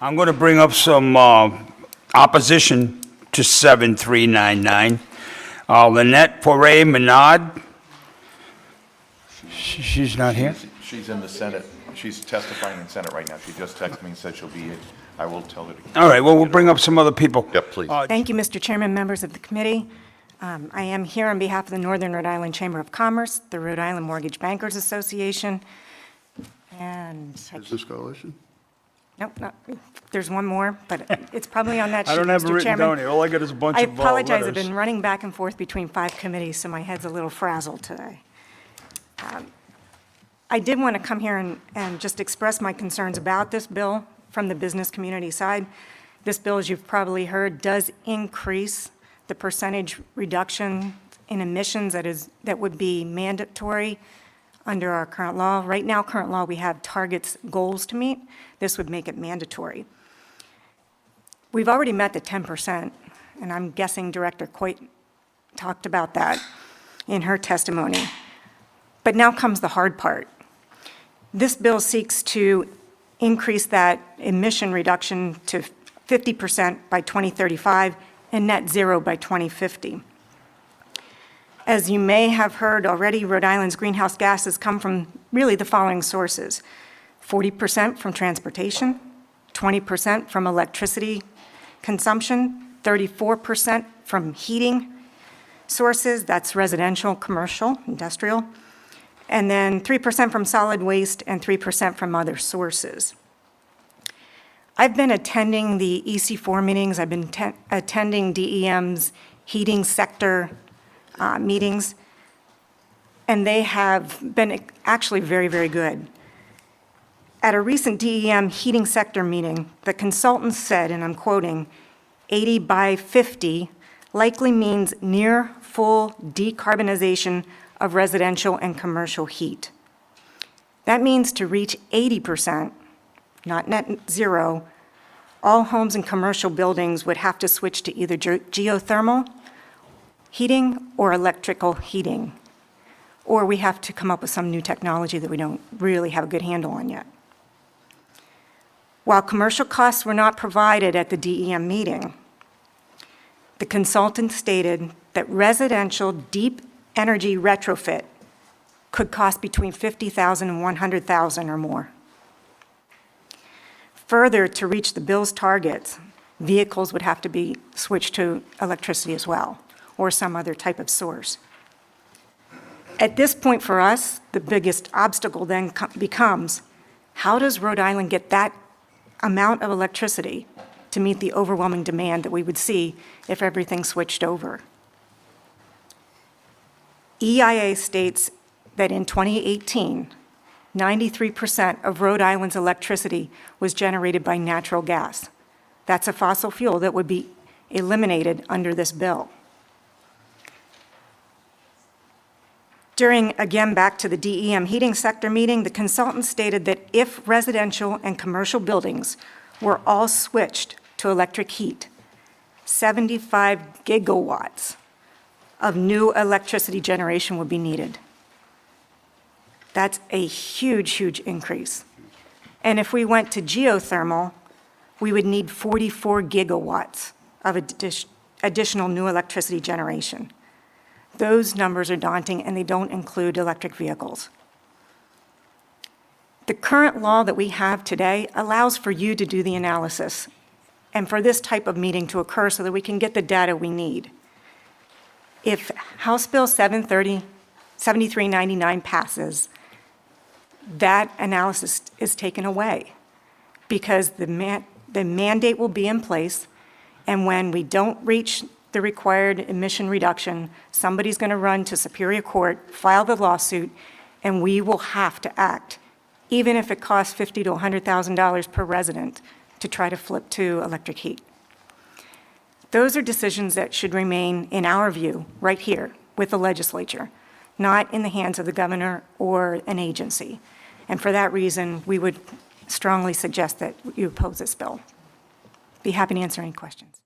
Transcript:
I'm going to bring up some opposition to 7399. Lynette Poirier Menard. She's not here? She's in the Senate. She's testifying in the Senate right now. She just texted me and said she'll be in. I will tell her to. All right, well, we'll bring up some other people. Yep, please. Thank you, Mr. Chairman, members of the committee. I am here on behalf of the Northern Rhode Island Chamber of Commerce, the Rhode Island Mortgage Bankers Association, and... Business Coalition? Nope, there's one more, but it's probably on that sheet, I don't have it Mr. written Chairman. down here. All I got is a bunch I of apologize, I've letters. been running back and forth between 5 committees, so my head's a little frazzled today. I did want to come here and just express my concerns about this bill from the business community side. This bill, as you've probably heard, does increase the percentage reduction in emissions that would be mandatory under our current law. Right now, current law, we have targets, goals to meet. This would make it mandatory. We've already met the 10%, and I'm guessing Director Coit talked about that in her testimony. But now comes the hard part. This bill seeks to increase that emission reduction to 50% by 2035 and net zero by 2050. As you may have heard already, Rhode Island's greenhouse gases come from really the following sources: 40% from transportation, 20% from electricity consumption, 34% from heating sources, that's residential, commercial, industrial, and then 3% from solid waste and 3% from other sources. I've been attending the EC4 meetings. I've been attending DEM's heating sector meetings, and they have been actually very, very good. At a recent DEM heating sector meeting, the consultant said, and I'm quoting, 80 by 50 likely means near full decarbonization of residential and commercial heat. That means to reach 80%, not net zero, all homes and commercial buildings would have to switch to either geothermal heating or electrical heating, or we have to come up with some new technology that we don't really have a good handle on yet. While commercial costs were not provided at the DEM meeting, the consultant stated that residential deep energy retrofit could cost between $50,000 and $100,000 or more. Further, to reach the bill's targets, vehicles would have to be switched to electricity as well, or some other type of source. At this point for us, the biggest obstacle then becomes, how does Rhode Island get that amount of electricity to meet the overwhelming demand that we would see if everything switched over? EIA states that in 2018, 93% of Rhode Island's electricity was generated by natural gas. That's a fossil fuel that would be eliminated under this bill. During, again, back to the DEM heating sector meeting, the consultant stated that if residential and commercial buildings were all switched to electric heat, 75 gigawatts of new electricity generation would be needed. That's a huge, huge increase. And if we went to geothermal, we would need 44 gigawatts of additional new electricity generation. Those numbers are daunting, and they don't include electric vehicles. The current law that we have today allows for you to do the analysis and for this type of meeting to occur so that we can get the data we need. If House Bill 7399 passes, that analysis is taken away because the mandate will be in place, and when we don't reach the required emission reduction, somebody's going to run to Superior Court, file the lawsuit, and we will have to act, even if it costs $50,000 to $100,000 per resident to try to flip to electric heat. Those are decisions that should remain, in our view, right here with the legislature, not in the hands of the governor or an agency. And for that reason, we would strongly suggest that you oppose this bill. Be happy to answer any questions.